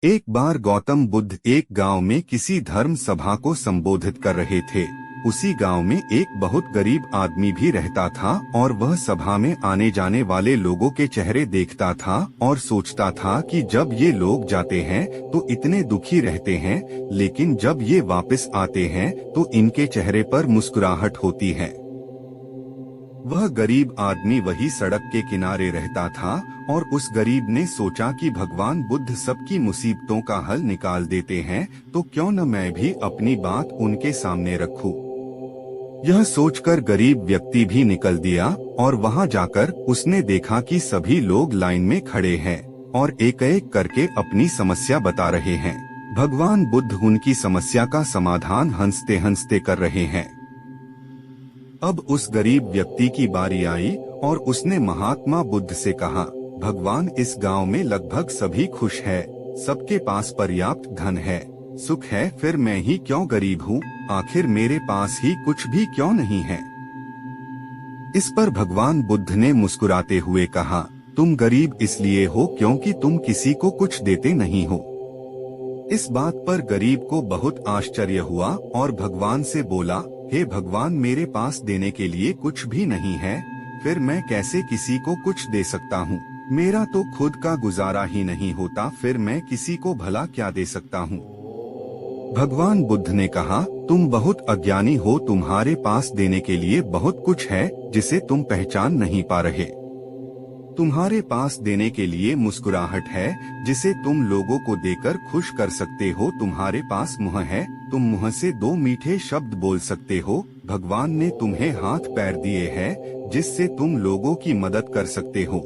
एक बार गौतम बुद्ध एक गांव में किसी धर्म सभा को संबोधित कर रहे थे। उसी गांव में एक बहुत गरीब आदमी भी रहता था और वह सभा में आने जाने वाले लोगों के चेहरे देखता था और सोचता था कि जब ये लोग जाते हैं तो इतने दुखी रहते हैं, लेकिन जब ये वापस आते हैं तो इनके चेहरे पर मुस्कुराहट होती है। वह गरीब आदमी वही सड़क के किनारे रहता था और उस गरीब ने सोचा कि भगवान बुद्ध सबकी मुसीबतों का हल निकाल देते हैं, तो क्यों न मैं भी अपनी बात उनके सामने रखूं। यह सोचकर गरीब व्यक्ति भी निकल दिया और वहां जाकर उसने देखा कि सभी लोग लाइन में खड़े हैं और एक एक करके अपनी समस्या बता रहे हैं। भगवान बुद्ध उनकी समस्या का समाधान हंसते हंसते कर रहे हैं। अब उस गरीब व्यक्ति की बारी आई और उसने महात्मा बुद्ध से कहा, भगवान, इस गांव में लगभग सभी खुश है, सबके पास पर्याप्त धन है, सुख है, फिर मैं ही क्यों गरीब हूँ? आखिर मेरे पास ही कुछ भी क्यों नहीं है? इस पर भगवान बुद्ध ने मुस्कुराते हुए कहा, तुम गरीब इसलिए हो क्योंकि तुम किसी को कुछ देते नहीं हो। इस बात पर गरीब को बहुत आश्चर्य हुआ और भगवान से बोला, हे भगवान, मेरे पास देने के लिए कुछ भी नहीं है, फिर मैं कैसे किसी को कुछ दे सकता हूँ? मेरा तो खुद का गुजारा ही नहीं होता, फिर मैं किसी को भला क्या दे सकता हूँ? भगवान बुद्ध ने कहा, तुम बहुत अज्ञानी हो, तुम्हारे पास देने के लिए बहुत कुछ है जिसे तुम पहचान नहीं पा रहे। तुम्हारे पास देने के लिए मुस्कुराहट है जिसे तुम लोगों को देकर खुश कर सकते हो। तुम्हारे पास मुंह है, तुम मुंह से दो मीठे शब्द बोल सकते हो। भगवान ने तुम्हें हाथ पैर दिए हैं जिससे तुम लोगों की मदद कर सकते हो।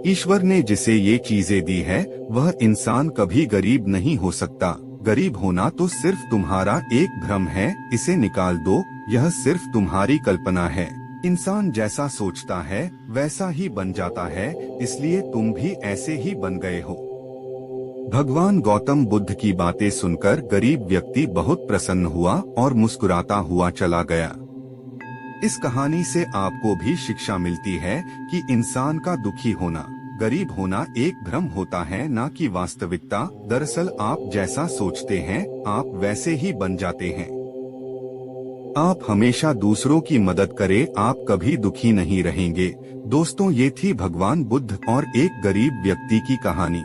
ईश्वर ने जिसे ये चीजें दी है वह इंसान कभी गरीब नहीं हो सकता। गरीब होना तो सिर्फ तुम्हारा एक भ्रम है, इसे निकाल दो, यह सिर्फ तुम्हारी कल्पना है। इंसान जैसा सोचता है वैसा ही बन जाता है, इसलिए तुम भी ऐसे ही बन गए हो। भगवान गौतम बुद्ध की बातें सुनकर गरीब व्यक्ति बहुत प्रसन्न हुआ और मुस्कुराता हुआ चला गया। इस कहानी से आपको भी शिक्षा मिलती है कि इंसान का दुखी होना, गरीब होना एक भ्रम होता है, ना कि वास्तविकता। दरअसल आप जैसा सोचते हैं आप वैसे ही बन जाते हैं। आप हमेशा दूसरों की मदद करें, आप कभी दुखी नहीं रहेंगे। दोस्तों, ये थी भगवान बुद्ध और एक गरीब व्यक्ति की कहानी।